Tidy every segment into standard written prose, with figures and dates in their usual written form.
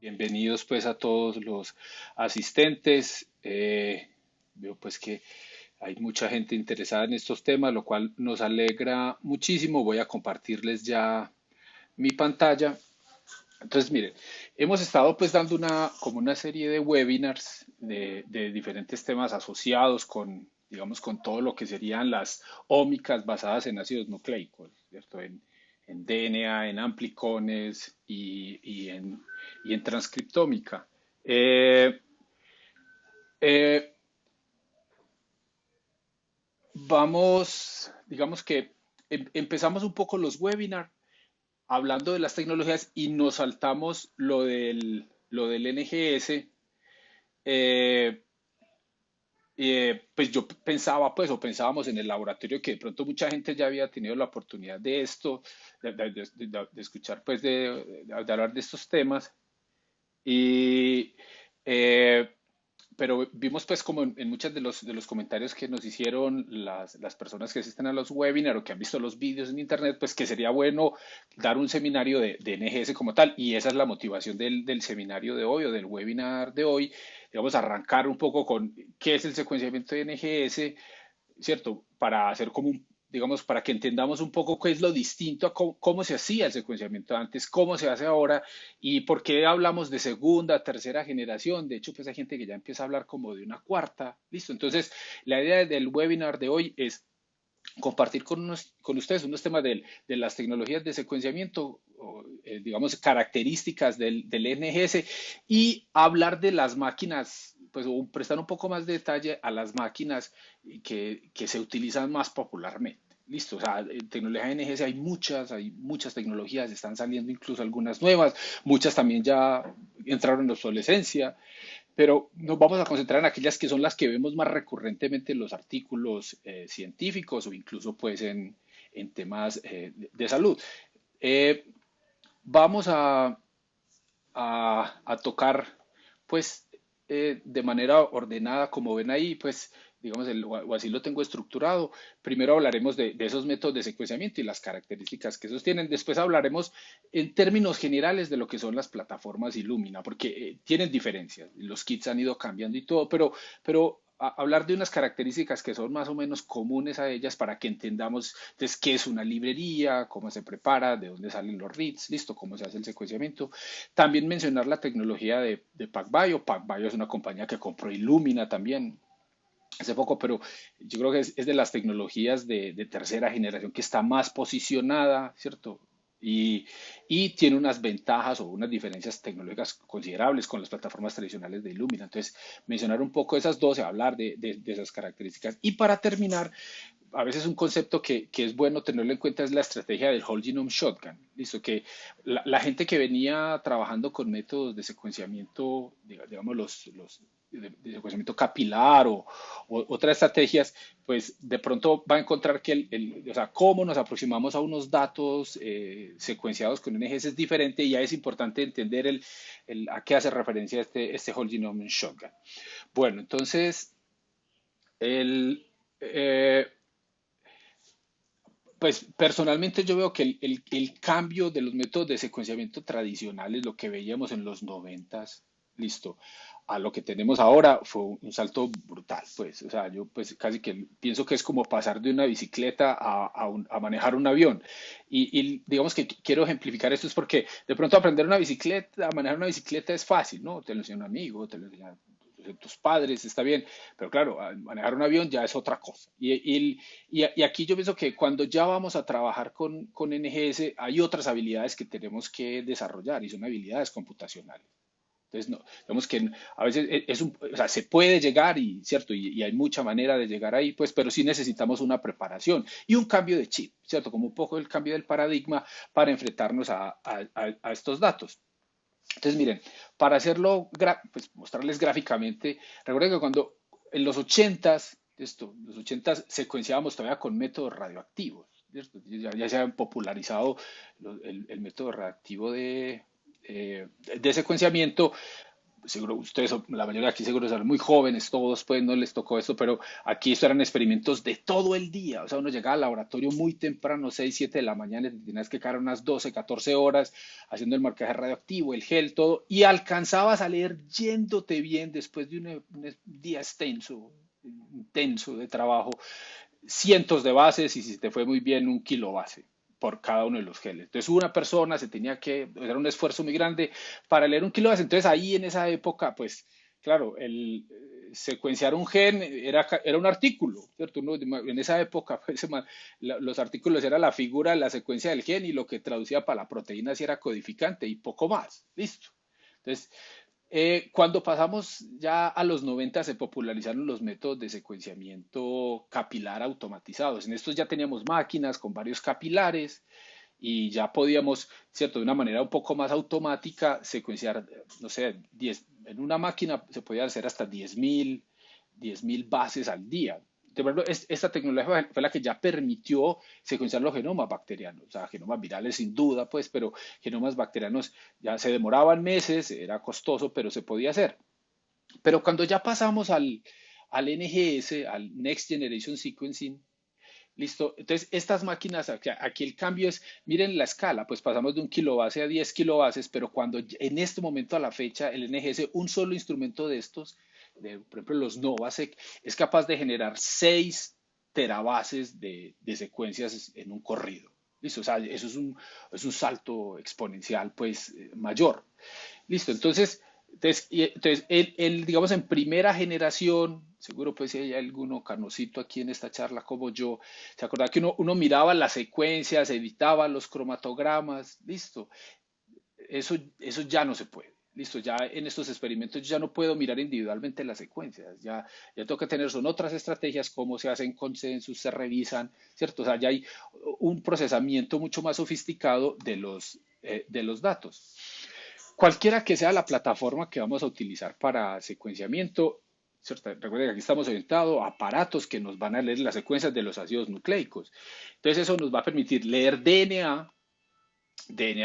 Bienvenidos pues a todos los asistentes. Veo pues que hay mucha gente interesada en estos temas, lo cual nos alegra muchísimo. Voy a compartirles ya mi pantalla. Entonces, miren, hemos estado pues dando como una serie de webinars de diferentes temas asociados con, digamos, con todo lo que serían las ómicas basadas en ácidos nucleicos, ¿cierto? En DNA, en amplicones y en transcriptómica. Eh, eh, digamos que empezamos un poco los webinars hablando de las tecnologías y nos saltamos lo del NGS. eh, pues yo pensaba, pues, o pensábamos en el laboratorio que de pronto mucha gente ya había tenido la oportunidad de esto, de escuchar, pues, de hablar de estos temas. Y, eh, pero vimos pues como en muchos de los comentarios que nos hicieron las personas que asisten a los webinars o que han visto los vídeos en internet, pues que sería bueno dar un seminario de NGS como tal. Y esa es la motivación del seminario de hoy o del webinar de hoy. Digamos, arrancar un poco con qué es el secuenciamiento de NGS, ¿cierto? Para hacer como digamos, para que entendamos un poco qué es lo distinto a cómo se hacía el secuenciamiento antes, cómo se hace ahora y por qué hablamos de segunda, tercera generación. De hecho, pues hay gente que ya empieza a hablar como de una cuarta. Listo. Entonces, la idea del webinar de hoy es compartir con ustedes unos temas de las tecnologías de secuenciamiento, o, digamos, características del NGS y hablar de las máquinas, pues o prestar un poco más de detalle a las máquinas que se utilizan más popularmente. Listo, o sea, en tecnología de NGS hay muchas tecnologías, están saliendo incluso algunas nuevas, muchas también ya entraron en obsolescencia, pero nos vamos a concentrar en aquellas que son las que vemos más recurrentemente en los artículos científicos o incluso pues en temas de salud. Eh, Vamos a tocar pues de manera ordenada, como ven ahí, pues digamos, o así lo tengo estructurado. Primero hablaremos de esos métodos de secuenciamiento y las características que esos tienen. Después hablaremos en términos generales de lo que son las plataformas Illumina, porque tienen diferencias. Los kits han ido cambiando y todo, pero hablar de unas características que son más o menos comunes a ellas para que entendamos entonces, qué es una librería, cómo se prepara, de dónde salen los reads, listo, cómo se hace el secuenciamiento. También mencionar la tecnología de PacBio. PacBio es una compañía que compró Illumina también hace poco, pero yo creo que es de las tecnologías de tercera generación que está más posicionada, ¿cierto? Y, y tiene unas ventajas o unas diferencias tecnológicas considerables con las plataformas tradicionales de Illumina. Entonces, mencionar un poco esas dos y hablar de esas características. Y para terminar, a veces un concepto que es bueno tenerlo en cuenta es la estrategia del whole genome shotgun. Listo, que la gente que venía trabajando con métodos de secuenciamiento, digamos, de secuenciamiento capilar o otras estrategias, pues de pronto va a encontrar que o sea, cómo nos aproximamos a unos datos secuenciados con NGS es diferente y ya es importante entender a qué hace referencia este whole genome shotgun. Bueno, entonces, el, eh, pues personalmente yo veo que el cambio de los métodos de secuenciamiento tradicionales, lo que veíamos en los noventas, listo, a lo que tenemos ahora fue un salto brutal, pues, o sea, yo pues casi que pienso que es como pasar de una bicicleta a manejar un avión. Y digamos que quiero ejemplificar esto es porque de pronto aprender una bicicleta, a manejar una bicicleta es fácil, ¿no? Te lo enseña un amigo, te lo enseña tus padres, está bien, pero claro, manejar un avión ya es otra cosa. Y aquí yo pienso que cuando ya vamos a trabajar con NGS, hay otras habilidades que tenemos que desarrollar y son habilidades computacionales. Entonces, no, digamos que a veces o sea, se puede llegar y, ¿cierto? Y hay mucha manera de llegar ahí, pues, pero sí necesitamos una preparación y un cambio de chip, ¿cierto? Como un poco el cambio del paradigma para enfrentarnos a estos datos. Entonces, miren, para hacerlo, pues mostrarles gráficamente, recuerden que cuando en los 80s, los 80s secuenciábamos todavía con métodos radioactivos, ¿cierto? Ya se ha popularizado el método radioactivo de secuenciamiento, seguro ustedes, la mayoría de aquí seguro son muy jóvenes, todos pues no les tocó esto, pero aquí esto eran experimentos de todo el día, o sea, uno llegaba al laboratorio muy temprano, 6 7 de la mañana, y te tenías que quedar unas 12 14 horas haciendo el marcaje radioactivo, el gel, todo, y alcanzabas a leer yéndote bien después de un día extenso, intenso de trabajo, cientos de bases y si te fue muy bien, un kilo base por cada uno de los geles. Entonces una persona se tenía que, era un esfuerzo muy grande para leer un kilo base. Entonces ahí en esa época, pues claro, el secuenciar un gen era un artículo, ¿cierto? En esa época, pues, los artículos era la figura, la secuencia del gen y lo que traducía para la proteína si era codificante y poco más. Listo. Entonces, cuando pasamos ya a los 90 se popularizaron los métodos de secuenciamiento capilar automatizados. En estos ya teníamos máquinas con varios capilares y ya podíamos, ¿cierto? De una manera un poco más automática secuenciar, no sé, 10, en una máquina se podía hacer hasta 10.000 bases al día. De verdad, esta tecnología fue la que ya permitió secuenciar los genomas bacterianos, o sea, genomas virales sin duda, pues, pero genomas bacterianos ya se demoraban meses, era costoso, pero se podía hacer. Pero cuando ya pasamos al NGS, al Next Generation Sequencing, listo. Entonces, estas máquinas, aquí el cambio es, miren la escala, pues pasamos de un kilobase a 10 kilobases, pero cuando en este momento a la fecha el NGS, un solo instrumento de estos, por ejemplo los Novasec, es capaz de generar 6 terabases de secuencias en un corrido. Listo, o sea, eso es un salto exponencial, pues, mayor. Listo, entonces digamos, en primera generación, seguro pues si hay alguno canosito aquí en esta charla como yo, se acordaba que uno miraba las secuencias, editaba los cromatogramas, listo, eso ya no se puede. Listo, ya en estos experimentos yo ya no puedo mirar individualmente las secuencias, ya tengo que tener, son otras estrategias, cómo se hacen consensos, se revisan, ¿cierto? O sea, ya hay un procesamiento mucho más sofisticado de los datos. Cualquiera que sea la plataforma que vamos a utilizar para secuenciamiento, ¿cierto? Recuerden que aquí estamos orientados a aparatos que nos van a leer las secuencias de los ácidos nucleicos. Entonces eso nos va a permitir leer DNA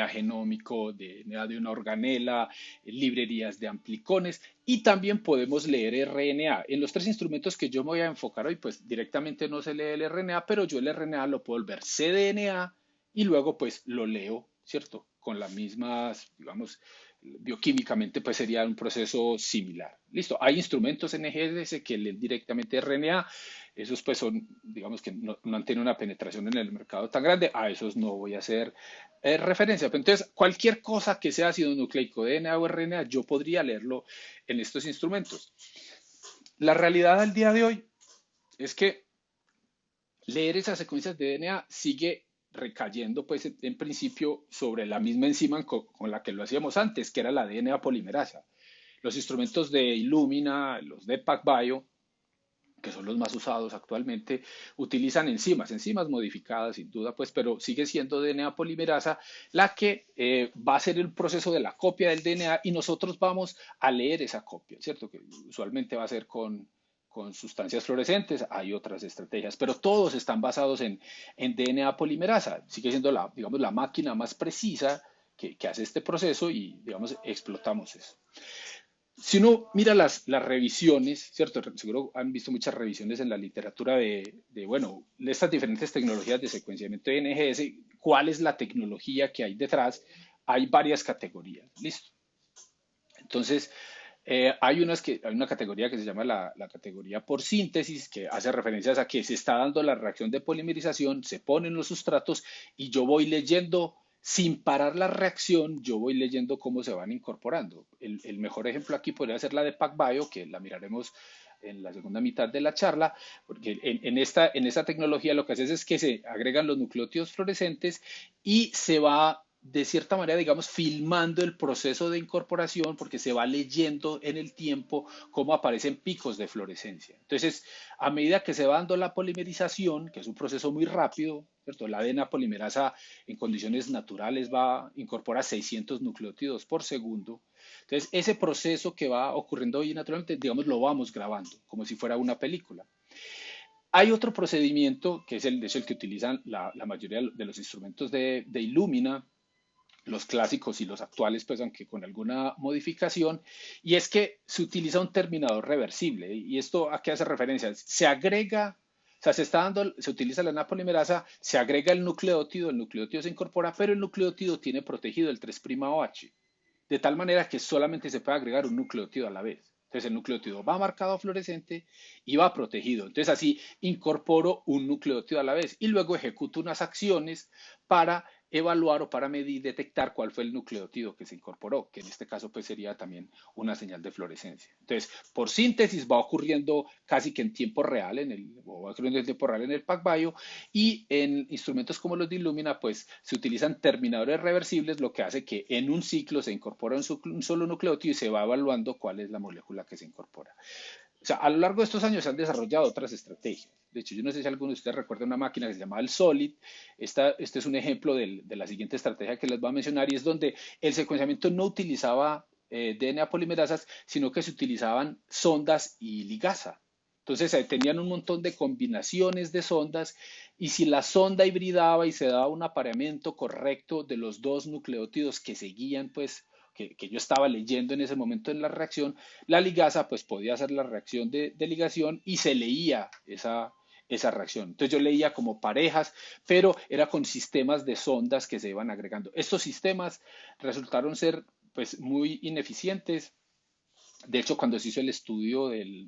genómico, DNA de una organela, librerías de amplicones y también podemos leer RNA. En los tres instrumentos que yo me voy a enfocar hoy, pues directamente no se lee el RNA, pero yo el RNA lo puedo volver cDNA y luego pues lo leo, ¿cierto? Con las mismas, digamos, bioquímicamente pues sería un proceso similar. Listo, hay instrumentos NGS que leen directamente RNA, esos pues son, digamos que no han tenido una penetración en el mercado tan grande, a esos no voy a hacer referencia. Pero entonces, cualquier cosa que sea ácido nucleico, DNA o RNA, yo podría leerlo en estos instrumentos. La realidad al día de hoy es que leer esas secuencias de DNA sigue recayendo, pues, en principio, sobre la misma enzima con la que lo hacíamos antes, que era la DNA polimerasa. Los instrumentos de Illumina, los de PacBio, que son los más usados actualmente, utilizan enzimas modificadas sin duda, pues, pero sigue siendo DNA polimerasa la que va a hacer el proceso de la copia del DNA y nosotros vamos a leer esa copia, ¿cierto? Que usualmente va a ser con sustancias fluorescentes, hay otras estrategias, pero todos están basados en DNA polimerasa, sigue siendo digamos, la máquina más precisa que hace este proceso y, digamos, explotamos eso. Si uno mira las revisiones, ¿cierto? Seguro han visto muchas revisiones en la literatura bueno, de estas diferentes tecnologías de secuenciamiento de NGS, ¿cuál es la tecnología que hay detrás? Hay varias categorías, ¿listo? Entonces, hay una categoría que se llama la categoría por síntesis, que hace referencias a que se está dando la reacción de polimerización, se ponen los sustratos y yo voy leyendo, sin parar la reacción, yo voy leyendo cómo se van incorporando. El mejor ejemplo aquí podría ser la de PacBio, que la miraremos en la segunda mitad de la charla, porque en esta tecnología lo que haces es que se agregan los nucleótidos fluorescentes y se va de cierta manera, digamos, filmando el proceso de incorporación porque se va leyendo en el tiempo cómo aparecen picos de fluorescencia. Entonces, a medida que se va dando la polimerización, que es un proceso muy rápido, ¿cierto? La ADN polimerasa en condiciones naturales incorpora 600 nucleótidos por segundo. Entonces, ese proceso que va ocurriendo hoy naturalmente, digamos, lo vamos grabando como si fuera una película. Hay otro procedimiento que es el que utilizan la mayoría de los instrumentos de Illumina, los clásicos y los actuales, pues aunque con alguna modificación, y es que se utiliza un terminador reversible. ¿Y esto a qué hace referencia? Se agrega, o sea, se utiliza la polimerasa, se agrega el nucleótido se incorpora, pero el nucleótido tiene protegido el 3'OH, de tal manera que solamente se puede agregar un nucleótido a la vez. Entonces el nucleótido va marcado a fluorescente y va protegido. Entonces así incorporo un nucleótido a la vez y luego ejecuto unas acciones para evaluar o para medir, detectar cuál fue el nucleótido que se incorporó, que en este caso pues sería también una señal de fluorescencia. Entonces, por síntesis va ocurriendo casi que en tiempo real o va ocurriendo en tiempo real en el PacBio, y en instrumentos como los de Illumina, pues se utilizan terminadores reversibles, lo que hace que en un ciclo se incorpora un solo nucleótido y se va evaluando cuál es la molécula que se incorpora. O sea, a lo largo de estos años se han desarrollado otras estrategias. De hecho, yo no sé si alguno de ustedes recuerda una máquina que se llamaba el Solid. Este es un ejemplo de la siguiente estrategia que les voy a mencionar, y es donde el secuenciamiento no utilizaba DNA polimerasas, sino que se utilizaban sondas y ligasa. Entonces tenían un montón de combinaciones de sondas, y si la sonda hibridaba y se daba un apareamiento correcto de los dos nucleótidos que seguían, pues que yo estaba leyendo en ese momento en la reacción, la ligasa pues podía hacer la reacción de ligación y se leía esa reacción. Entonces yo leía como parejas, pero era con sistemas de sondas que se iban agregando. Estos sistemas resultaron ser pues muy ineficientes. De hecho, cuando se hizo el estudio de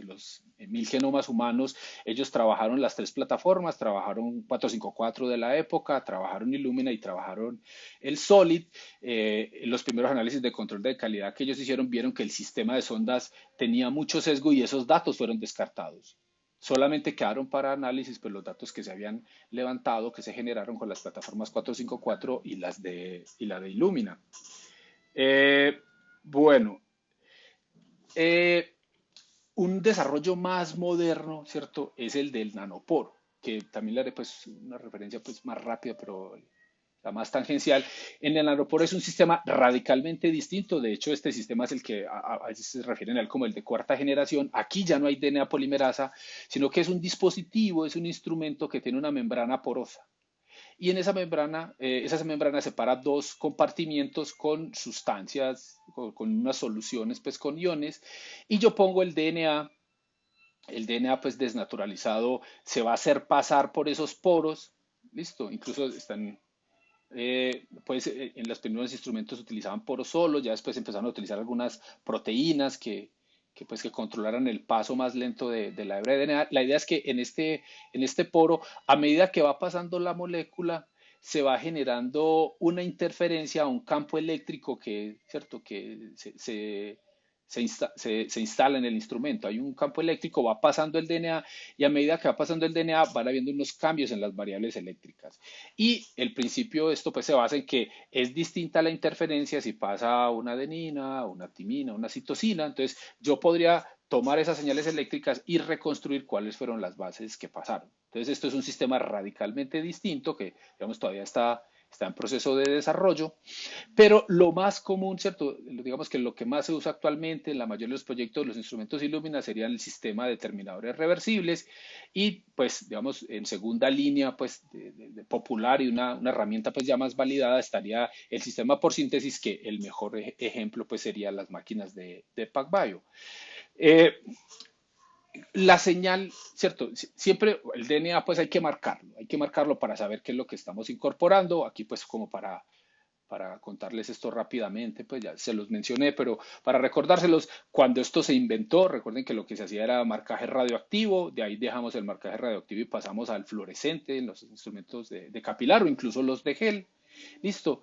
los 1000 genomas humanos, ellos trabajaron las tres plataformas, trabajaron 454 de la época, trabajaron Illumina y trabajaron el Solid. Los primeros análisis de control de calidad que ellos hicieron vieron que el sistema de sondas tenía mucho sesgo y esos datos fueron descartados. Solamente quedaron para análisis pues, los datos que se habían levantado, que se generaron con las plataformas 454 y la de Illumina. Eh, bueno, eh, un desarrollo más moderno, ¿cierto? Es el del nanoporo, que también le haré pues una referencia pues más rápida, pero la más tangencial. En el nanoporo es un sistema radicalmente distinto. De hecho, este sistema es el que a veces se refieren a él como el de cuarta generación. Aquí ya no hay DNA polimerasa, sino que es un dispositivo, es un instrumento que tiene una membrana porosa. Y en esa membrana separa dos compartimientos con sustancias, con unas soluciones, pues con iones, y yo pongo el DNA pues desnaturalizado se va a hacer pasar por esos poros, listo, incluso están, pues en los primeros instrumentos utilizaban poros solos, ya después empezaron a utilizar algunas proteínas pues, que controlaran el paso más lento de la hebra de DNA. La idea es que en este poro, a medida que va pasando la molécula, se va generando una interferencia, un campo eléctrico que, ¿cierto? Que se instala en el instrumento. Hay un campo eléctrico, va pasando el DNA, y a medida que va pasando el DNA van habiendo unos cambios en las variables eléctricas. Y el principio de esto pues se basa en que es distinta la interferencia si pasa una adenina, una timina, una citosina. Entonces yo podría tomar esas señales eléctricas y reconstruir cuáles fueron las bases que pasaron. Entonces esto es un sistema radicalmente distinto que digamos todavía está en proceso de desarrollo, pero lo más común, ¿cierto? Digamos que lo que más se usa actualmente en la mayoría de los proyectos, los instrumentos Illumina, serían el sistema de terminadores reversibles, y pues, digamos, en segunda línea, pues, de popular y una herramienta pues ya más validada estaría el sistema por síntesis, que el mejor ejemplo pues serían las máquinas de PacBio. Eh, la señal, ¿cierto? Siempre el DNA pues hay que marcarlo para saber qué es lo que estamos incorporando. Aquí pues como para contarles esto rápidamente, pues ya se los mencioné, pero para recordárselos, cuando esto se inventó, recuerden que lo que se hacía era marcaje radioactivo, de ahí dejamos el marcaje radioactivo y pasamos al fluorescente en los instrumentos de capilar o incluso los de gel. Listo.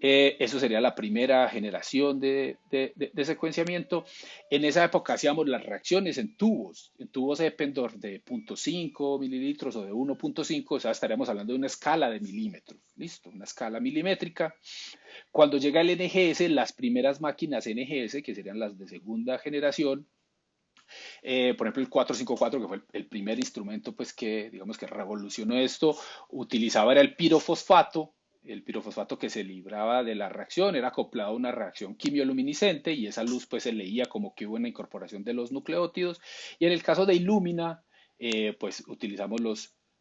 Eso sería la primera generación de secuenciamiento. En esa época hacíamos las reacciones en tubos Eppendorf de 0.5 mililitros o de 1.5, o sea, estaríamos hablando de una escala de milímetros, listo, una escala milimétrica. Cuando llega el NGS, las primeras máquinas NGS, que serían las de segunda generación, por ejemplo el 454, que fue el primer instrumento pues que digamos que revolucionó esto, utilizaba era el pirofosfato que se libraba de la reacción, era acoplado a una reacción quimioluminiscente, y esa luz pues se leía como que hubo una incorporación de los nucleótidos. Y en el caso de Illumina, pues utilizamos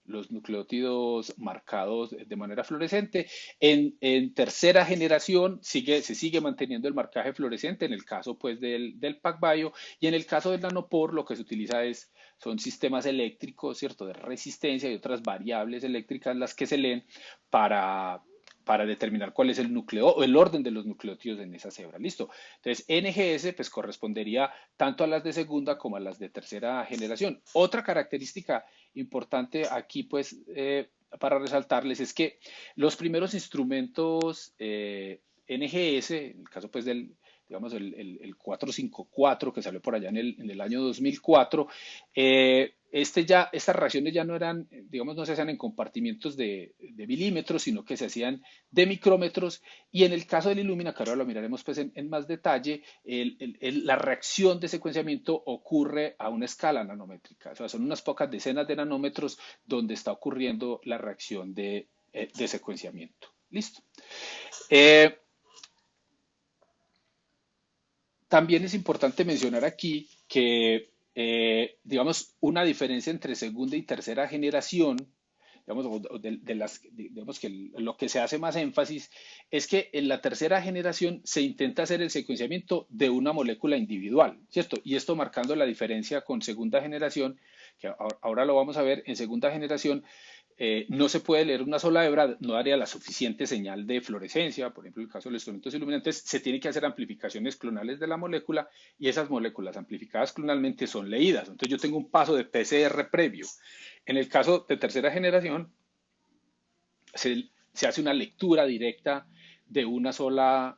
los nucleótidos marcados de manera fluorescente. En tercera generación se sigue manteniendo el marcaje fluorescente en el caso pues del PacBio, y en el caso del nanopore lo que se utiliza son sistemas eléctricos, ¿cierto? De resistencia y otras variables eléctricas las que se leen para, para determinar cuál es el núcleo o el orden de los nucleótidos en esa cebra. Listo. Entonces, NGS pues correspondería tanto a las de segunda como a las de tercera generación. Otra característica importante aquí pues para resaltarles es que los primeros instrumentos NGS, en el caso pues del, digamos, el 454 que salió por allá en el año 2004, estas reacciones ya no eran, digamos, no se hacían en compartimientos de milímetros, sino que se hacían de micrómetros. Y en el caso del Illumina, que ahora lo miraremos pues en más detalle, la reacción de secuenciamiento ocurre a una escala nanométrica. O sea, son unas pocas decenas de nanómetros donde está ocurriendo la reacción de secuenciamiento. Listo. Eh, También es importante mencionar aquí que, digamos, una diferencia entre segunda y tercera generación, digamos, digamos que lo que se hace más énfasis es que en la tercera generación se intenta hacer el secuenciamiento de una molécula individual, ¿cierto? Y esto marcando la diferencia con segunda generación, que ahora lo vamos a ver, en segunda generación no se puede leer una sola hebra, no daría la suficiente señal de fluorescencia, por ejemplo, en el caso de los instrumentos iluminantes, se tiene que hacer amplificaciones clonales de la molécula y esas moléculas amplificadas clonalmente son leídas. Entonces yo tengo un paso de PCR previo. En el caso de tercera generación, se hace una lectura directa de una sola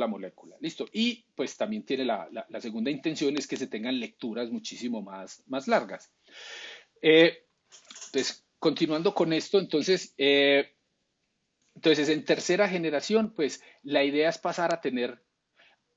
molécula. Listo. Y pues también tiene la segunda intención es que se tengan lecturas muchísimo más largas. Pues continuando con esto, entonces, en tercera generación, pues la idea es pasar a tener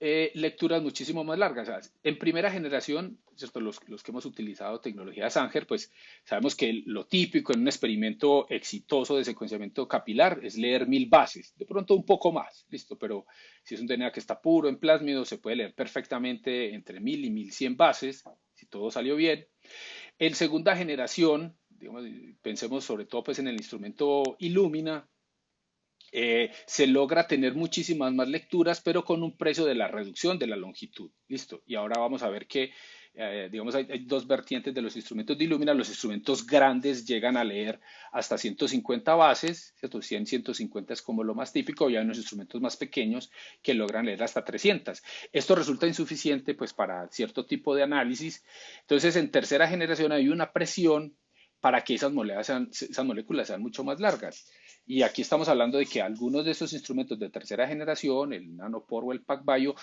lecturas muchísimo más largas. O sea, en primera generación, ¿cierto? Los que hemos utilizado tecnología Sanger, pues sabemos que lo típico en un experimento exitoso de secuenciamiento capilar es leer 1000 bases, de pronto un poco más, listo, pero si es un DNA que está puro en plásmido, se puede leer perfectamente entre 1000 y 1100 bases, si todo salió bien. En segunda generación, digamos, pensemos sobre todo pues, en el instrumento Illumina, se logra tener muchísimas más lecturas, pero con un precio de la reducción de la longitud. Listo. Y ahora vamos a ver que, digamos, hay dos vertientes de los instrumentos de Illumina. Los instrumentos grandes llegan a leer hasta 150 bases, ¿cierto? 100, 150 es como lo más típico, y hay unos instrumentos más pequeños que logran leer hasta 300. Esto resulta insuficiente, pues, para cierto tipo de análisis. Entonces, en tercera generación hay una presión para que esas moléculas sean mucho más largas. Y aquí estamos hablando de que algunos de estos instrumentos de tercera generación, el Nanopore o el PacBio,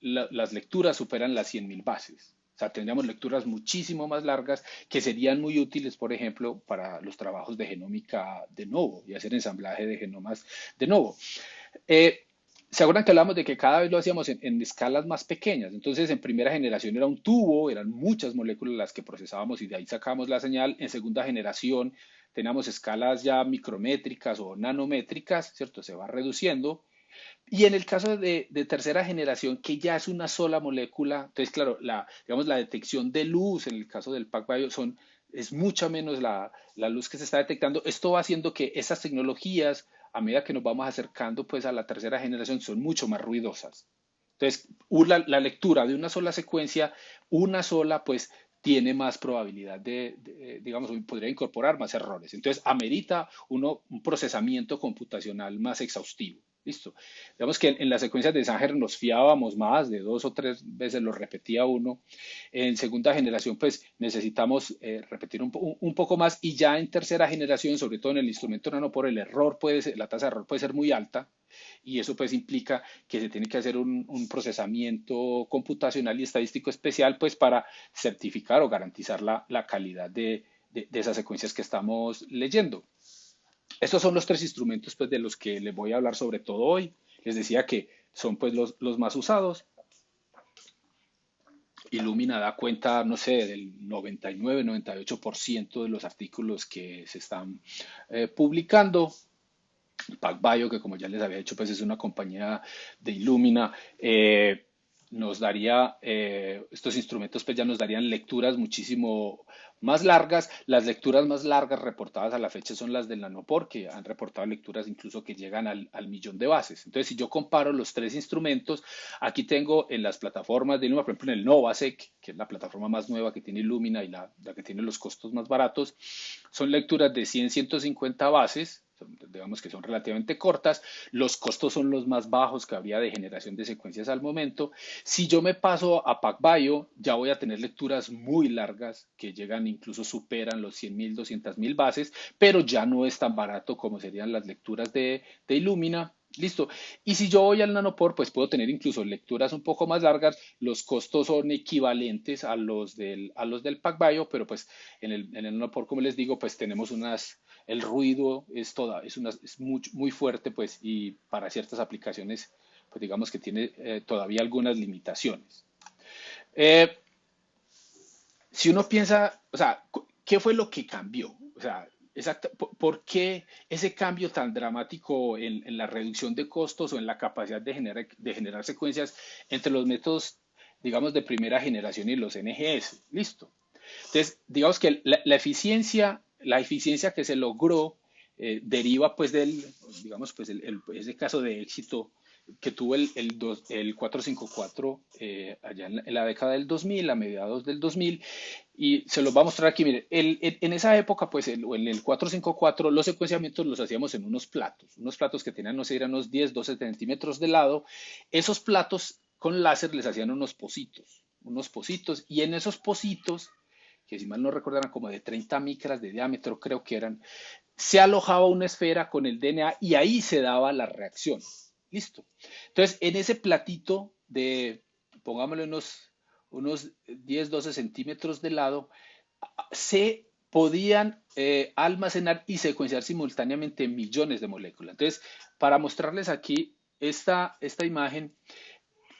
las lecturas superan las 100.000 bases. O sea, tendríamos lecturas muchísimo más largas que serían muy útiles, por ejemplo, para los trabajos de genómica de novo y hacer ensamblaje de genomas de novo. Eh, ¿Se acuerdan que hablamos de que cada vez lo hacíamos en escalas más pequeñas? Entonces, en primera generación era un tubo, eran muchas moléculas las que procesábamos y de ahí sacábamos la señal. En segunda generación teníamos escalas ya micrométricas o nanométricas, ¿cierto? Se va reduciendo. Y en el caso de tercera generación, que ya es una sola molécula, entonces, claro, digamos, la detección de luz en el caso del PacBio es mucha menos la luz que se está detectando. Esto va haciendo que esas tecnologías, a medida que nos vamos acercando pues, a la tercera generación, son mucho más ruidosas. Entonces, la lectura de una sola secuencia, una sola, pues tiene más probabilidad digamos, podría incorporar más errores. Entonces, amerita un procesamiento computacional más exhaustivo. Listo. Digamos que en las secuencias de Sanger nos fiábamos más, de 2 o 3 veces lo repetía uno. En segunda generación, pues necesitamos repetir un poco más, y ya en tercera generación, sobre todo en el instrumento nanopore, la tasa de error puede ser muy alta, y eso pues implica que se tiene que hacer un procesamiento computacional y estadístico especial pues para certificar o garantizar la calidad de esas secuencias que estamos leyendo. Estos son los tres instrumentos pues, de los que les voy a hablar sobre todo hoy. Les decía que son pues los más usados. Illumina da cuenta, no sé, del 99-98% de los artículos que se están publicando. PacBio, que como ya les había dicho, pues es una compañía de Illumina. nos daría, estos instrumentos pues ya nos darían lecturas muchísimo más largas. Las lecturas más largas reportadas a la fecha son las del Nanopore, que han reportado lecturas incluso que llegan al millón de bases. Entonces, si yo comparo los tres instrumentos, aquí tengo en las plataformas de Illumina, por ejemplo, en el Novasec, que es la plataforma más nueva que tiene Illumina y la que tiene los costos más baratos, son lecturas de 100, 150 bases, digamos que son relativamente cortas, los costos son los más bajos que habría de generación de secuencias al momento. Si yo me paso a PacBio, ya voy a tener lecturas muy largas que llegan, incluso superan los 100.000, 200.000 bases, pero ya no es tan barato como serían las lecturas de Illumina. Listo. Y si yo voy al Nanopore, pues puedo tener incluso lecturas un poco más largas. Los costos son equivalentes a los del PacBio, pero pues en el Nanopore, como les digo, pues tenemos el ruido es muy fuerte, pues, y para ciertas aplicaciones, pues digamos que tiene todavía algunas limitaciones. Eh, si uno piensa, o sea, ¿qué fue lo que cambió? O sea, ¿por qué ese cambio tan dramático en la reducción de costos o en la capacidad de generar secuencias entre los métodos, digamos, de primera generación y los NGS? Listo. Entonces, digamos que la eficiencia que se logró deriva pues digamos, pues ese caso de éxito que tuvo el 454 allá en la década del 2000, a mediados del 2000, y se los va a mostrar aquí. Mire, en esa época, pues en el 454, los secuenciamientos los hacíamos en unos platos que tenían, no sé, eran unos 10, 12 centímetros de lado. Esos platos con láser les hacían unos pocitos, y en esos pocitos, que si mal no recuerdo eran como de 30 micras de diámetro, creo que eran, se alojaba una esfera con el DNA y ahí se daba la reacción. Listo. Entonces, en ese platito de, pongámosle unos 10, 12 centímetros de lado, se podían almacenar y secuenciar simultáneamente millones de moléculas. Entonces, para mostrarles aquí esta imagen,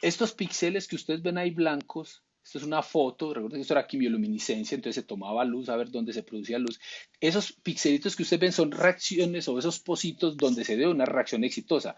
estos píxeles que ustedes ven ahí blancos, esto es una foto, recuerden que esto era quimioluminiscencia, entonces se tomaba luz a ver dónde se producía luz. Esos pixelitos que ustedes ven son reacciones o esos pocitos donde se dio una reacción exitosa.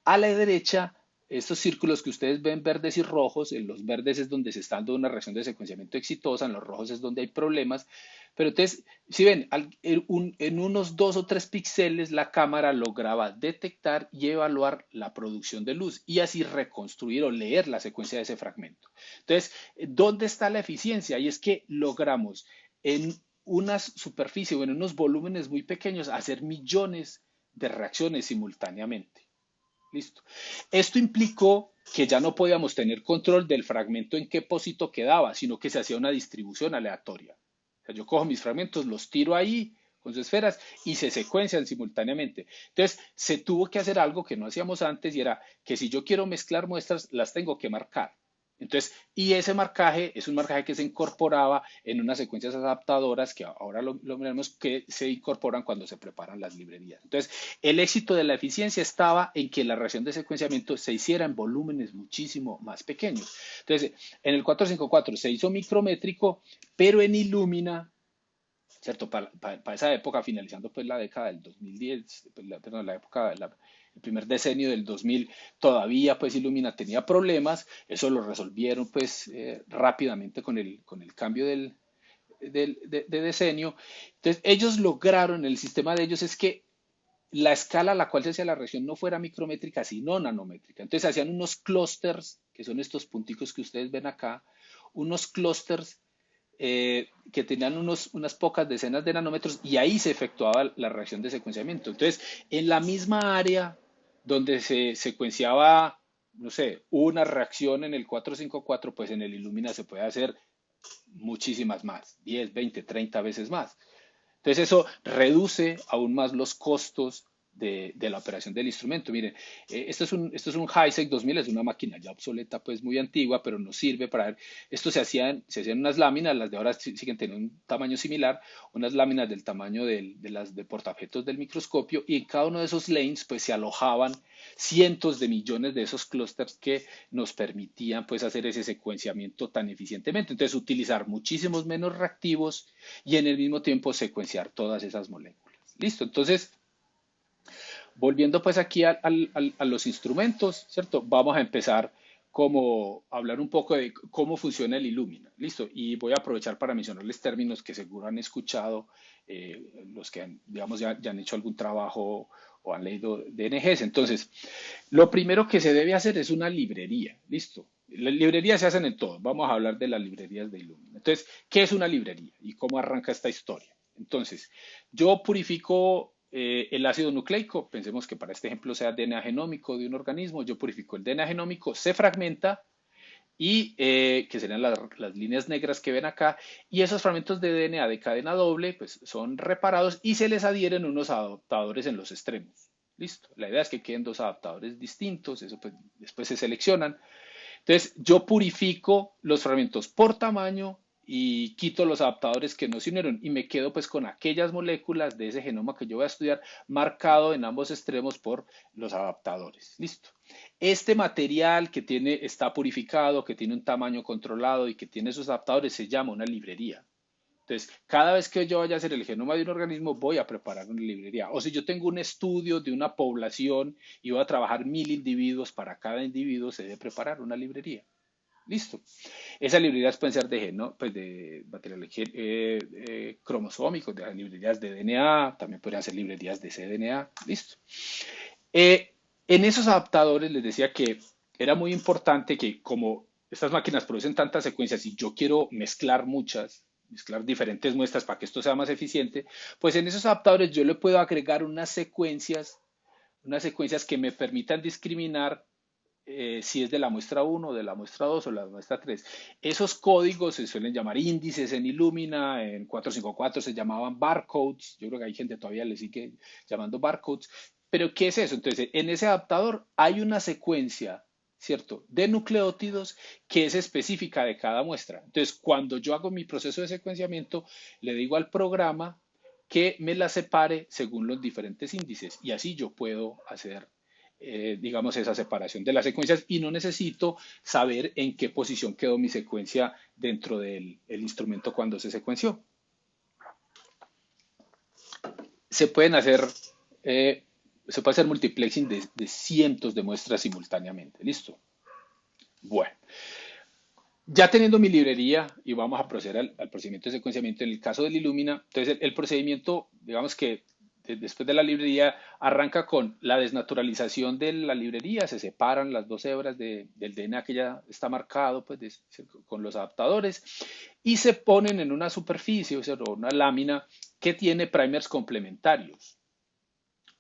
A la derecha, estos círculos que ustedes ven verdes y rojos, en los verdes es donde se está dando una reacción de secuenciamiento exitosa, en los rojos es donde hay problemas. Pero entonces, si ven, en unos 2 o 3 píxeles la cámara lograba detectar y evaluar la producción de luz y así reconstruir o leer la secuencia de ese fragmento. Entonces, ¿dónde está la eficiencia? Y es que logramos en unas superficies o en unos volúmenes muy pequeños hacer millones de reacciones simultáneamente. Listo. Esto implicó que ya no podíamos tener control del fragmento en qué pósito quedaba, sino que se hacía una distribución aleatoria. O sea, yo cojo mis fragmentos, los tiro ahí con sus esferas y se secuencian simultáneamente. Entonces, se tuvo que hacer algo que no hacíamos antes, y era que si yo quiero mezclar muestras, las tengo que marcar. Entonces, y ese marcaje es un marcaje que se incorporaba en unas secuencias adaptadoras que ahora lo veremos, que se incorporan cuando se preparan las librerías. Entonces, el éxito de la eficiencia estaba en que la reacción de secuenciamiento se hiciera en volúmenes muchísimo más pequeños. Entonces, en el 454 se hizo micrométrico, pero en Illumina, ¿cierto? Para esa época, finalizando pues la década del 2010, pues, perdón, el primer decenio del 2000, todavía pues Illumina tenía problemas. Eso lo resolvieron pues rápidamente con el cambio de decenio. Entonces, ellos lograron, el sistema de ellos es que la escala a la cual se hacía la reacción no fuera micrométrica, sino nanométrica. Entonces hacían unos clústeres, que son estos punticos que ustedes ven acá, unos clústeres que tenían unas pocas decenas de nanómetros, y ahí se efectuaba la reacción de secuenciamiento. Entonces, en la misma área donde se secuenciaba, no sé, una reacción en el 454, pues en el Illumina se puede hacer muchísimas más, 10, 20, 30 veces más. Entonces eso reduce aún más los costos de la operación del instrumento. Miren, esto es un HiSec 2000, es una máquina ya obsoleta, pues muy antigua, pero nos sirve para ver. Esto se hacían unas láminas, las de ahora siguen teniendo un tamaño similar, unas láminas del tamaño de las de portaobjetos del microscopio, y en cada uno de esos lanes pues se alojaban cientos de millones de esos clústeres que nos permitían pues hacer ese secuenciamiento tan eficientemente. Entonces, utilizar muchísimos menos reactivos y en el mismo tiempo secuenciar todas esas moléculas. Listo. Entonces, volviendo pues aquí a los instrumentos, ¿cierto? Vamos a empezar como hablar un poco de cómo funciona el Illumina. Listo. Y voy a aprovechar para mencionarles términos que seguro han escuchado los que digamos, ya han hecho algún trabajo o han leído DNGs. Entonces, lo primero que se debe hacer es una librería. Listo. Las librerías se hacen en todo. Vamos a hablar de las librerías de Illumina. Entonces, ¿qué es una librería y cómo arranca esta historia? Entonces, yo purifico el ácido nucleico, pensemos que para este ejemplo sea DNA genómico de un organismo, yo purifico el DNA genómico, se fragmenta y que serían las líneas negras que ven acá, y esos fragmentos de DNA de cadena doble pues son reparados y se les adhieren unos adaptadores en los extremos. Listo. La idea es que queden dos adaptadores distintos, eso pues después se seleccionan. Entonces, yo purifico los fragmentos por tamaño y quito los adaptadores que no se unieron y me quedo pues con aquellas moléculas de ese genoma que yo voy a estudiar marcado en ambos extremos por los adaptadores. Listo. Este material que está purificado, que tiene un tamaño controlado y que tiene esos adaptadores se llama una librería. Entonces, cada vez que yo vaya a hacer el genoma de un organismo, voy a preparar una librería. O si yo tengo un estudio de una población y voy a trabajar 1000 individuos, para cada individuo se debe preparar una librería. Listo. Esas librerías pueden ser pues de material cromosómico, de las librerías de DNA, también podrían ser librerías de cDNA. Listo. En esos adaptadores les decía que era muy importante que como estas máquinas producen tantas secuencias y yo quiero mezclar diferentes muestras para que esto sea más eficiente, pues en esos adaptadores yo le puedo agregar unas secuencias que me permitan discriminar si es de la muestra 1, de la muestra 2 o la muestra 3. Esos códigos se suelen llamar índices en Illumina, en 454 se llamaban barcodes, yo creo que hay gente todavía le sigue llamando barcodes, pero ¿qué es eso? Entonces, en ese adaptador hay una secuencia, ¿cierto?, de nucleótidos que es específica de cada muestra. Entonces, cuando yo hago mi proceso de secuenciamiento, le digo al programa que me la separe según los diferentes índices y así yo puedo hacer digamos, esa separación de las secuencias y no necesito saber en qué posición quedó mi secuencia dentro del instrumento cuando se secuenció. Se pueden hacer, se puede hacer multiplexing de cientos de muestras simultáneamente. ¿Listo? Bueno, ya teniendo mi librería y vamos a proceder al procedimiento de secuenciamiento en el caso del Illumina, entonces el procedimiento, digamos que después de la librería, arranca con la desnaturalización de la librería, se separan las dos hebras del DNA que ya está marcado pues, con los adaptadores y se ponen en una superficie, o sea, una lámina que tiene primers complementarios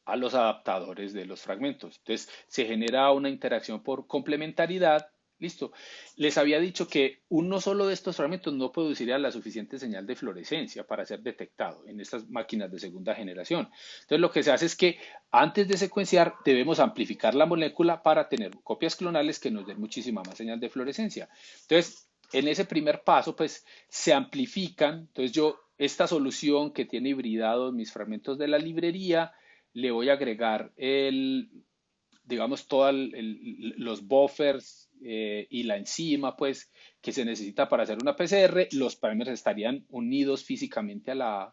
a los adaptadores de los fragmentos. Entonces, se genera una interacción por complementariedad. Listo. Les había dicho que uno solo de estos fragmentos no produciría la suficiente señal de fluorescencia para ser detectado en estas máquinas de segunda generación. Entonces, lo que se hace es que antes de secuenciar debemos amplificar la molécula para tener copias clonales que nos den muchísima más señal de fluorescencia. Entonces, en ese primer paso, pues se amplifican. Entonces, esta solución que tiene hibridados mis fragmentos de la librería, le voy a agregar digamos, todos los buffers y la enzima, pues, que se necesita para hacer una PCR. Los primers estarían unidos físicamente a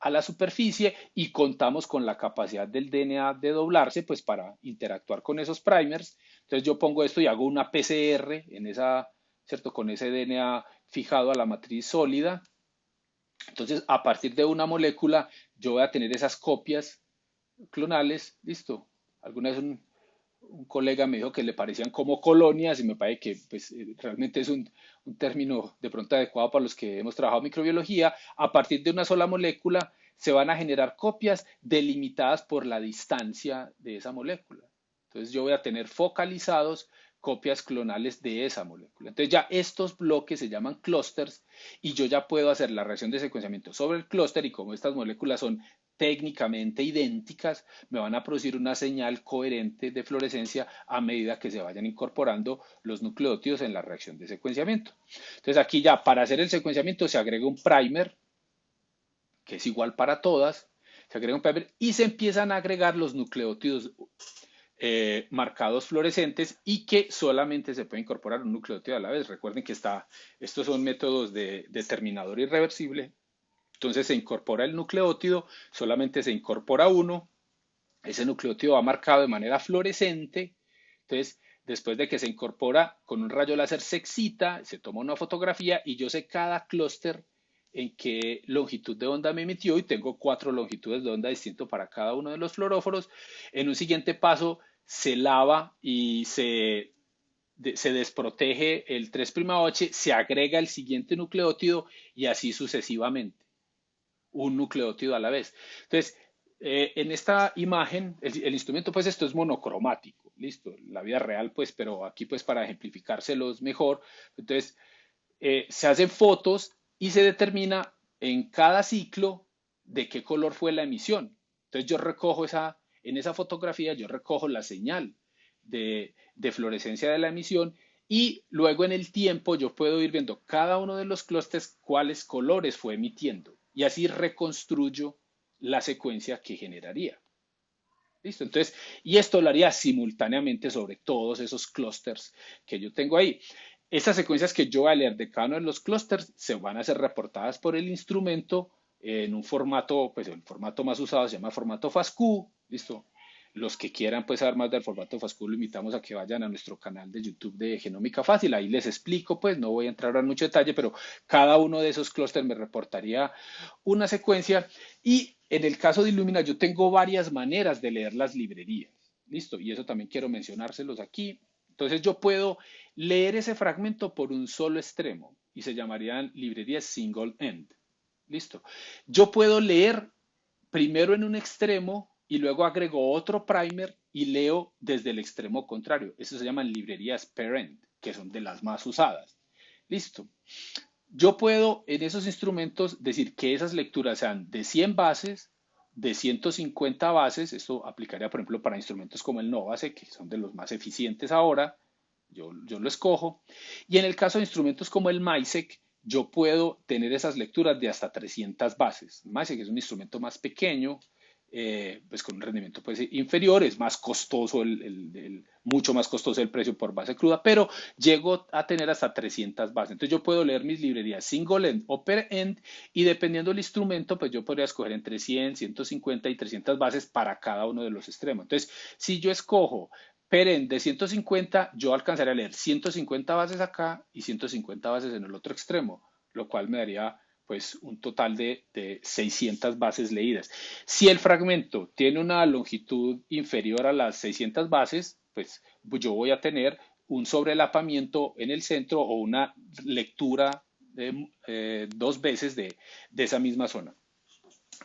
la superficie y contamos con la capacidad del DNA de doblarse, pues, para interactuar con esos primers. Entonces yo pongo esto y hago una PCR ¿cierto? Con ese DNA fijado a la matriz sólida. Entonces, a partir de una molécula, yo voy a tener esas copias clonales, listo. Alguna vez un colega me dijo que le parecían como colonias y me parece que pues, realmente es un término de pronto adecuado para los que hemos trabajado microbiología. A partir de una sola molécula se van a generar copias delimitadas por la distancia de esa molécula. Entonces yo voy a tener focalizados copias clonales de esa molécula. Entonces ya estos bloques se llaman clústeres y yo ya puedo hacer la reacción de secuenciamiento sobre el clúster y como estas moléculas son técnicamente idénticas, me van a producir una señal coherente de fluorescencia a medida que se vayan incorporando los nucleótidos en la reacción de secuenciamiento. Entonces aquí ya para hacer el secuenciamiento se agrega un primer, que es igual para todas, se agrega un primer y se empiezan a agregar los nucleótidos marcados fluorescentes y que solamente se puede incorporar un nucleótido a la vez. Recuerden que estos son métodos de determinador irreversible. Entonces se incorpora el nucleótido, solamente se incorpora uno, ese nucleótido va marcado de manera fluorescente, entonces Después de que se incorpora con un rayo láser, se excita, se toma una fotografía y yo sé cada clúster en qué longitud de onda me emitió y tengo 4 longitudes de onda distintas para cada uno de los fluoróforos. En un siguiente paso se lava y se desprotege el 3'OH, se agrega el siguiente nucleótido y así sucesivamente, un nucleótido a la vez. Entonces, en esta imagen, el instrumento, pues esto es monocromático, listo, la vida real, pues, pero aquí, pues, para ejemplificárselos mejor, entonces, se hacen fotos y se determina en cada ciclo de qué color fue la emisión. Entonces, yo recojo en esa fotografía, yo recojo la señal de fluorescencia de la emisión y luego en el tiempo yo puedo ir viendo cada uno de los clústeres cuáles colores fue emitiendo y así reconstruyo la secuencia que generaría. ¿Listo? Entonces, y esto lo haría simultáneamente sobre todos esos clústeres que yo tengo ahí. Estas secuencias que yo voy a leer de cada uno de los clústeres se van a ser reportadas por el instrumento en un formato, pues el formato más usado se llama formato FASTQ, ¿listo? Los que quieran pues saber más del formato FASTQ, lo invitamos a que vayan a nuestro canal de YouTube de Genómica Fácil. Ahí les explico, pues no voy a entrar en mucho detalle, pero cada uno de esos clústeres me reportaría una secuencia. Y en el caso de Illumina, yo tengo varias maneras de leer las librerías. Listo, y eso también quiero mencionárselos aquí. Entonces yo puedo leer ese fragmento por un solo extremo y se llamarían librerías single end. Listo. Yo puedo leer primero en un extremo y luego agrego otro primer y leo desde el extremo contrario. Eso se llaman librerías parent, que son de las más usadas. Listo. Yo puedo en esos instrumentos decir que esas lecturas sean de 100 bases, de 150 bases. Esto aplicaría, por ejemplo, para instrumentos como el Novase, que son de los más eficientes ahora. Yo lo escojo. Y en el caso de instrumentos como el MAISEC, yo puedo tener esas lecturas de hasta 300 bases. El MAISEC es un instrumento más pequeño, pues con un rendimiento pues, inferior, es más costoso, mucho más costoso el precio por base cruda, pero llego a tener hasta 300 bases. Entonces yo puedo leer mis librerías single end o per end y dependiendo del instrumento, pues yo podría escoger entre 100, 150 y 300 bases para cada uno de los extremos. Entonces, si yo escojo per end de 150, yo alcanzaría a leer 150 bases acá y 150 bases en el otro extremo, lo cual me daría pues un total de 600 bases leídas. Si el fragmento tiene una longitud inferior a las 600 bases, pues yo voy a tener un sobrelapamiento en el centro o una lectura dos veces de esa misma zona.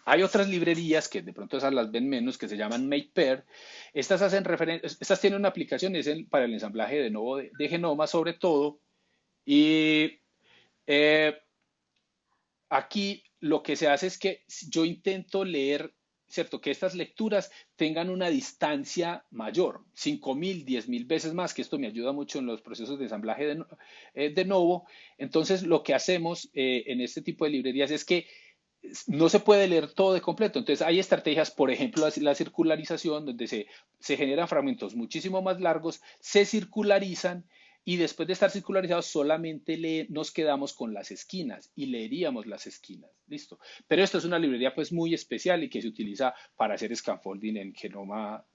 Hay otras librerías que de pronto esas las ven menos, que se llaman MakePair. Estas tienen una aplicación para el ensamblaje de nuevo de genoma sobre todo. Y eh, aquí lo que se hace es que yo intento leer, ¿cierto? Que estas lecturas tengan una distancia mayor, 5.000, 10.000 veces más, que esto me ayuda mucho en los procesos de ensamblaje de nuevo. Entonces, lo que hacemos en este tipo de librerías es que no se puede leer todo de completo. Entonces, hay estrategias, por ejemplo, la circularización, donde se generan fragmentos muchísimo más largos, se circularizan y después de estar circularizados solamente nos quedamos con las esquinas y leeríamos las esquinas. Listo. Pero esto es una librería pues muy especial y que se utiliza para hacer scaffolding en genoma,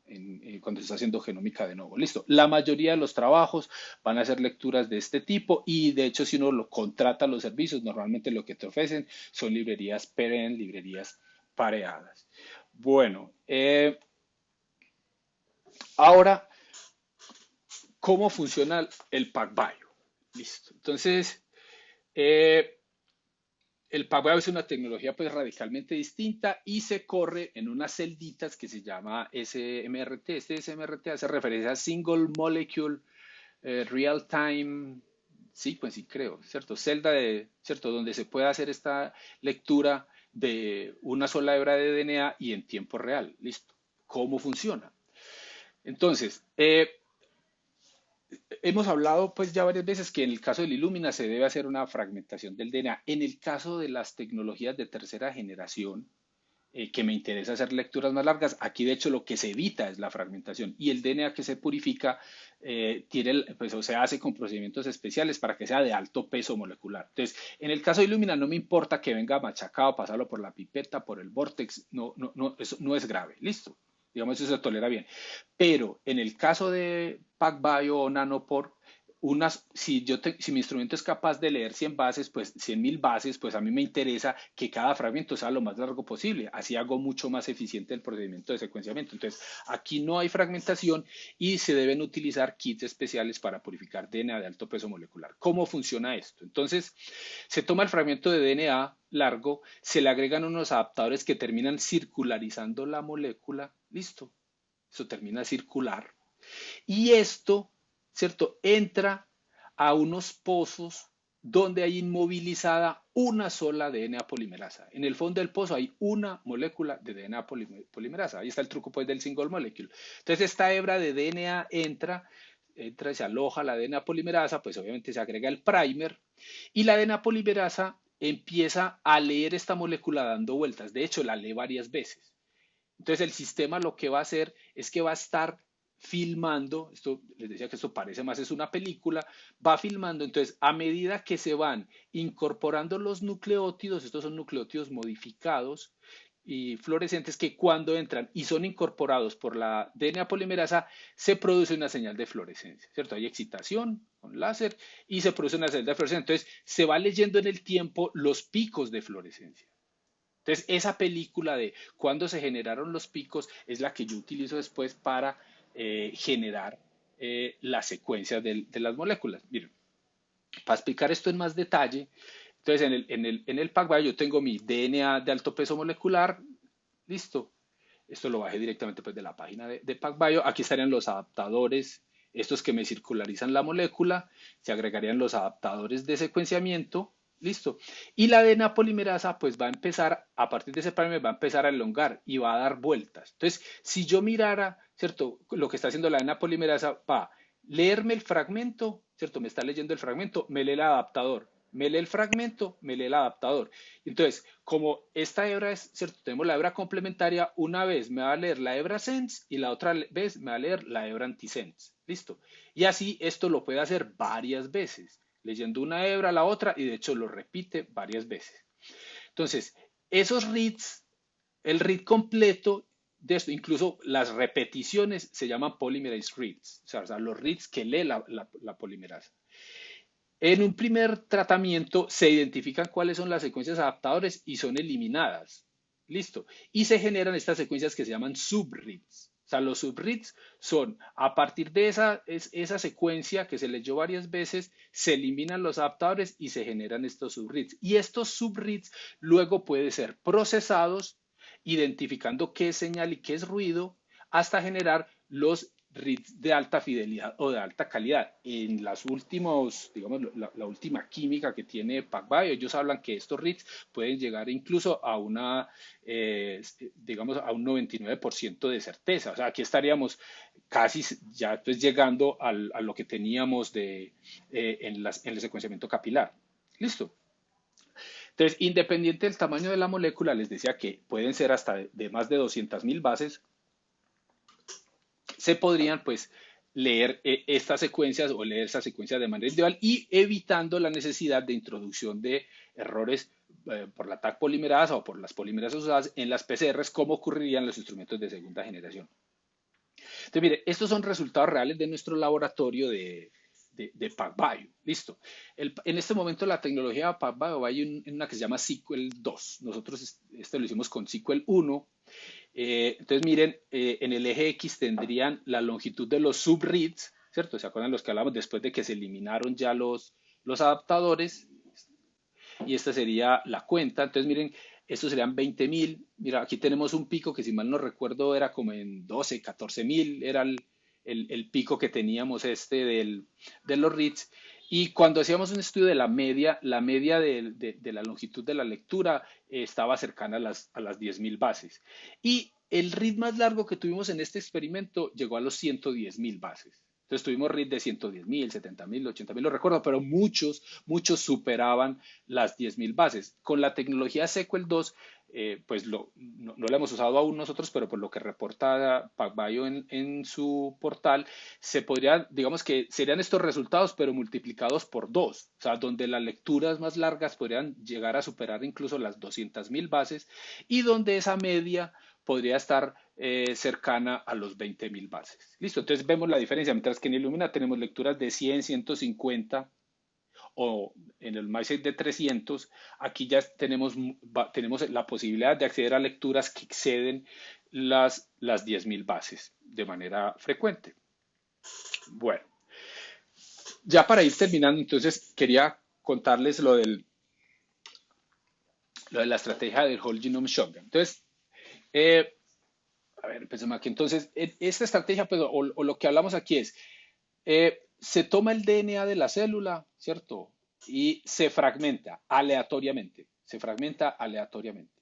cuando se está haciendo genómica de nuevo. Listo. La mayoría de los trabajos van a ser lecturas de este tipo y de hecho si uno lo contrata los servicios, normalmente lo que te ofrecen son librerías parent, librerías pareadas. Bueno, ahora cómo funciona el PacBio. Listo. Entonces, el PacBio es una tecnología pues radicalmente distinta y se corre en unas celditas que se llama SMRT. Este SMRT hace referencia a Single Molecule Real Time Sequencing, creo, ¿cierto? Celda ¿cierto? Donde se puede hacer esta lectura de una sola hebra de DNA y en tiempo real. Listo. ¿Cómo funciona? Entonces, hemos hablado pues ya varias veces que en el caso del Illumina se debe hacer una fragmentación del DNA. En el caso de las tecnologías de tercera generación, que me interesa hacer lecturas más largas, aquí de hecho lo que se evita es la fragmentación y el DNA que se purifica pues, o se hace con procedimientos especiales para que sea de alto peso molecular. Entonces, en el caso de Illumina no me importa que venga machacado, pasarlo por la pipeta, por el vortex, no, no, no, eso no es grave, listo. digamos, eso se tolera bien. Pero en el caso de PacBio o Nanopore, si mi instrumento es capaz de leer 100 bases, pues 100.000 bases, pues a mí me interesa que cada fragmento sea lo más largo posible. Así hago mucho más eficiente el procedimiento de secuenciamiento. Entonces, aquí no hay fragmentación y se deben utilizar kits especiales para purificar DNA de alto peso molecular. ¿Cómo funciona esto? Entonces, se toma el fragmento de DNA largo, se le agregan unos adaptadores que terminan circularizando la molécula. Listo. Eso termina circular. Y esto, ¿cierto? Entra a unos pozos donde hay inmovilizada una sola DNA polimerasa. En el fondo del pozo hay una molécula de DNA polimerasa. Ahí está el truco pues del single molecule. Entonces esta hebra de DNA entra y se aloja la DNA polimerasa, pues obviamente se agrega el primer y la DNA polimerasa empieza a leer esta molécula dando vueltas. De hecho, la lee varias veces. Entonces el sistema lo que va a hacer es que va a estar filmando, esto les decía que esto parece más es una película, va filmando, entonces a medida que se van incorporando los nucleótidos, estos son nucleótidos modificados y fluorescentes que cuando entran y son incorporados por la DNA polimerasa, se produce una señal de fluorescencia, ¿cierto? Hay excitación con láser y se produce una señal de fluorescencia, entonces se va leyendo en el tiempo los picos de fluorescencia. Entonces, esa película de cuándo se generaron los picos es la que yo utilizo después para generar las secuencias de las moléculas. Miren, para explicar esto en más detalle, entonces en el PacBio yo tengo mi DNA de alto peso molecular, listo. Esto lo bajé directamente pues, de la página de PacBio. Aquí estarían los adaptadores, estos que me circularizan la molécula, se agregarían los adaptadores de secuenciamiento, listo. Y la DNA polimerasa pues va a empezar, a partir de ese primer va a empezar a elongar y va a dar vueltas. Entonces, si yo mirara, ¿cierto? Lo que está haciendo la DNA polimerasa va a leerme el fragmento, ¿cierto? Me está leyendo el fragmento, me lee el adaptador, me lee el fragmento, me lee el adaptador. Entonces, como esta hebra es, ¿cierto? Tenemos la hebra complementaria, una vez me va a leer la hebra sense y la otra vez me va a leer la hebra antisense. Listo. Y así esto lo puede hacer varias veces, leyendo una hebra a la otra y de hecho lo repite varias veces. Entonces, esos reads, el read completo de esto, incluso las repeticiones se llaman polymerase reads, o sea los reads que lee la polimerasa. En un primer tratamiento se identifican cuáles son las secuencias adaptadores y son eliminadas. Listo. Y se generan estas secuencias que se llaman subreads. O sea, los subreads son a partir de esa secuencia que se leyó varias veces, se eliminan los adaptadores y se generan estos subreads. Y estos subreads luego pueden ser procesados, identificando qué es señal y qué es ruido, hasta generar los reads de alta fidelidad o de alta calidad. En las últimos, digamos, la última química que tiene PacBio, ellos hablan que estos reads pueden llegar incluso a digamos, a un 99% de certeza. O sea, aquí estaríamos casi ya pues, llegando a lo que teníamos en el secuenciamiento capilar. Listo. Entonces, independiente del tamaño de la molécula, les decía que pueden ser hasta de más de 200.000 bases, se podrían pues leer estas secuencias o leer estas secuencias de manera individual y evitando la necesidad de introducción de errores por la TAC polimerasa o por las polimerasas usadas en las PCRs, como ocurriría en los instrumentos de segunda generación. Entonces, mire, estos son resultados reales de nuestro laboratorio de PacBio. Listo. En este momento la tecnología de PacBio hay una que se llama SQL 2. Nosotros este lo hicimos con SQL 1. Entonces, miren, en el eje X tendrían la longitud de los subreads, ¿cierto? ¿Se acuerdan los que hablamos después de que se eliminaron ya los adaptadores? Y esta sería la cuenta. Entonces, miren, estos serían 20.000. Mira, aquí tenemos un pico que si mal no recuerdo era como en 12, 14.000, era el pico que teníamos de los reads. Y cuando hacíamos un estudio de la media de la longitud de la lectura estaba cercana a las 10.000 bases. Y el read más largo que tuvimos en este experimento llegó a los 110.000 bases. Entonces tuvimos read de 110.000, 70.000, 80.000, lo recuerdo, pero muchos superaban las 10.000 bases. Con la tecnología SQL 2, pues no la hemos usado aún nosotros, pero por lo que reporta PacBio en su portal, se podría, digamos que serían estos resultados, pero multiplicados por dos. O sea, donde las lecturas más largas podrían llegar a superar incluso las 200.000 bases y donde esa media podría estar cercana a los 20.000 bases. Listo, entonces vemos la diferencia, mientras que en Illumina tenemos lecturas de 100, 150 o en el MySafe de 300, aquí ya tenemos la posibilidad de acceder a lecturas que exceden las 10.000 bases de manera frecuente. Bueno, ya para ir terminando, entonces quería contarles lo de la estrategia del Whole Genome Shotgun. Entonces, eh, a ver, empecemos aquí. Entonces, esta estrategia, pues, o lo que hablamos aquí es, se toma el DNA de la célula, ¿cierto? Y se fragmenta aleatoriamente. Se fragmenta aleatoriamente.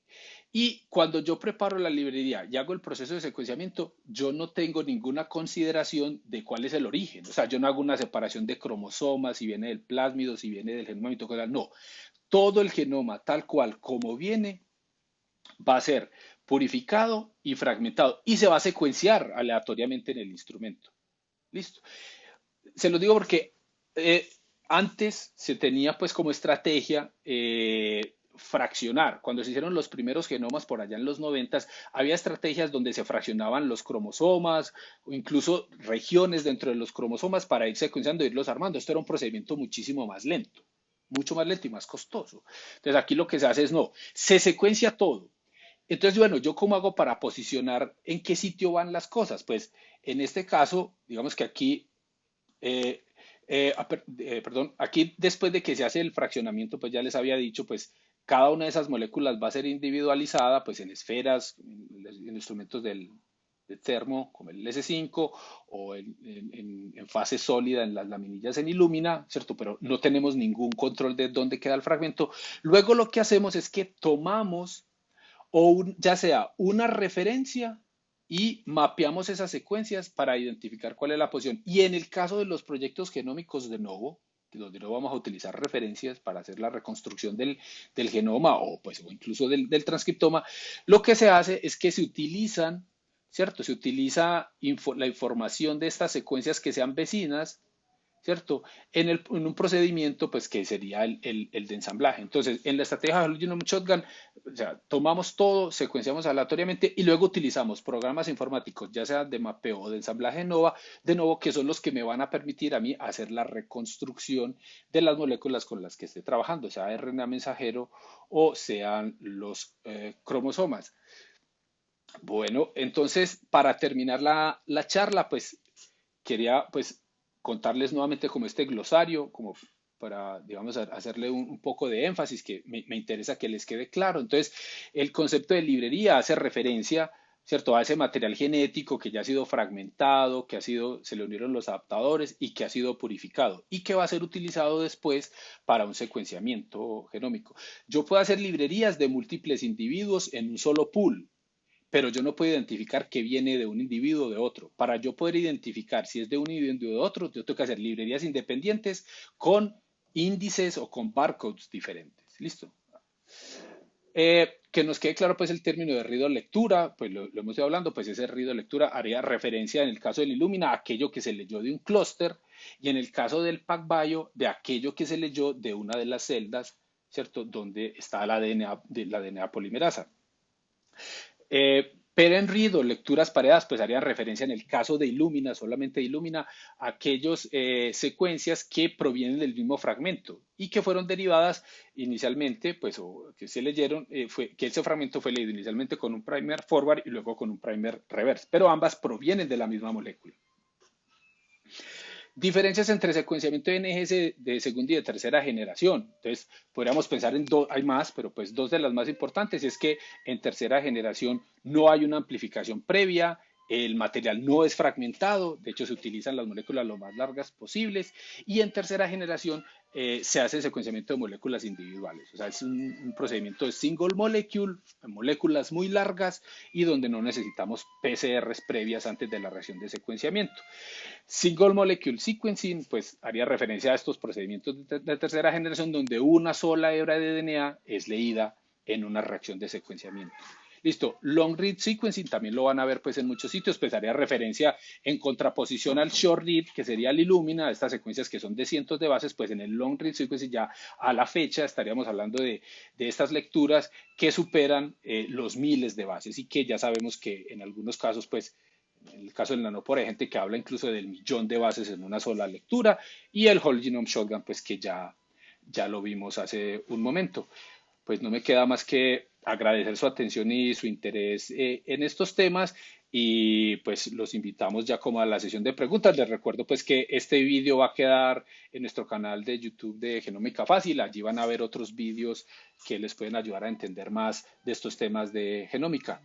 Y cuando yo preparo la librería y hago el proceso de secuenciamiento, yo no tengo ninguna consideración de cuál es el origen. O sea, yo no hago una separación de cromosomas, si viene del plásmido, si viene del genoma mitocondrial. No, todo el genoma tal cual como viene va a ser purificado y fragmentado y se va a secuenciar aleatoriamente en el instrumento. Listo. Se lo digo porque eh, antes se tenía pues como estrategia fraccionar. Cuando se hicieron los primeros genomas por allá en los 90, había estrategias donde se fraccionaban los cromosomas o incluso regiones dentro de los cromosomas para ir secuenciando e irlos armando. Esto era un procedimiento muchísimo más lento, mucho más lento y más costoso. Entonces aquí lo que se hace es no, se secuencia todo. Entonces, bueno, ¿yo cómo hago para posicionar en qué sitio van las cosas? Pues en este caso, digamos que aquí eh, perdón, aquí después de que se hace el fraccionamiento, pues ya les había dicho, pues cada una de esas moléculas va a ser individualizada, pues en esferas, en instrumentos del termo, como el S5, o en fase sólida en las laminillas en Illumina, ¿cierto? Pero no tenemos ningún control de dónde queda el fragmento. Luego lo que hacemos es que tomamos ya sea una referencia y mapeamos esas secuencias para identificar cuál es la posición. Y en el caso de los proyectos genómicos de Novo, donde no vamos a utilizar referencias para hacer la reconstrucción del genoma o incluso del transcriptoma, lo que se hace es que se utilizan, ¿cierto? Se utiliza la información de estas secuencias que sean vecinas, ¿cierto? En un procedimiento, pues, que sería el de ensamblaje. Entonces, en la estrategia de Whole Genome Shotgun, o sea, tomamos todo, secuenciamos aleatoriamente y luego utilizamos programas informáticos, ya sea de mapeo o de ensamblaje de nuevo, que son los que me van a permitir a mí hacer la reconstrucción de las moléculas con las que esté trabajando, sea RNA mensajero o sean los cromosomas. Bueno, entonces, para terminar la charla, pues quería pues contarles nuevamente como este glosario, como para, digamos, hacerle un poco de énfasis que me interesa que les quede claro. Entonces, el concepto de librería hace referencia, ¿cierto?, a ese material genético que ya ha sido fragmentado, se le unieron los adaptadores y que ha sido purificado y que va a ser utilizado después para un secuenciamiento genómico. Yo puedo hacer librerías de múltiples individuos en un solo pool, pero yo no puedo identificar qué viene de un individuo o de otro. Para yo poder identificar si es de un individuo o de otro, yo tengo que hacer librerías independientes con índices o con barcodes diferentes. ¿Listo? Que nos quede claro pues el término de ruido lectura, pues lo hemos ido hablando, pues ese ruido lectura haría referencia en el caso del Illumina a aquello que se leyó de un clúster y en el caso del PacBio de aquello que se leyó de una de las celdas, ¿cierto? Donde está la DNA polimerasa. Peren-Reed o lecturas pareadas, pues harían referencia en el caso de Illumina, solamente de Illumina, a aquellas secuencias que provienen del mismo fragmento y que fueron derivadas inicialmente, pues, o que se leyeron, que ese fragmento fue leído inicialmente con un primer forward y luego con un primer reverse, pero ambas provienen de la misma molécula. Diferencias entre secuenciamiento de NGS de segunda y de tercera generación. Entonces, podríamos pensar en dos, hay más, pero pues dos de las más importantes es que en tercera generación no hay una amplificación previa, el material no es fragmentado, de hecho se utilizan las moléculas lo más largas posibles y en tercera generación se hace el secuenciamiento de moléculas individuales. O sea, es un procedimiento de single molecule, moléculas muy largas y donde no necesitamos PCRs previas antes de la reacción de secuenciamiento. Single Molecule Sequencing, pues haría referencia a estos procedimientos de tercera generación donde una sola hebra de DNA es leída en una reacción de secuenciamiento. Listo. Long read sequencing también lo van a ver pues en muchos sitios, pues haría referencia en contraposición al short read, que sería el Illumina, estas secuencias que son de cientos de bases, pues en el long read sequencing ya a la fecha estaríamos hablando de estas lecturas que superan los miles de bases y que ya sabemos que en algunos casos pues en el caso del nanopore hay gente que habla incluso del millón de bases en una sola lectura y el whole genome shotgun pues que ya lo vimos hace un momento. Pues no me queda más que agradecer su atención y su interés en estos temas y pues los invitamos ya como a la sesión de preguntas. Les recuerdo pues que este vídeo va a quedar en nuestro canal de YouTube de Genómica Fácil. Allí van a ver otros vídeos que les pueden ayudar a entender más de estos temas de genómica.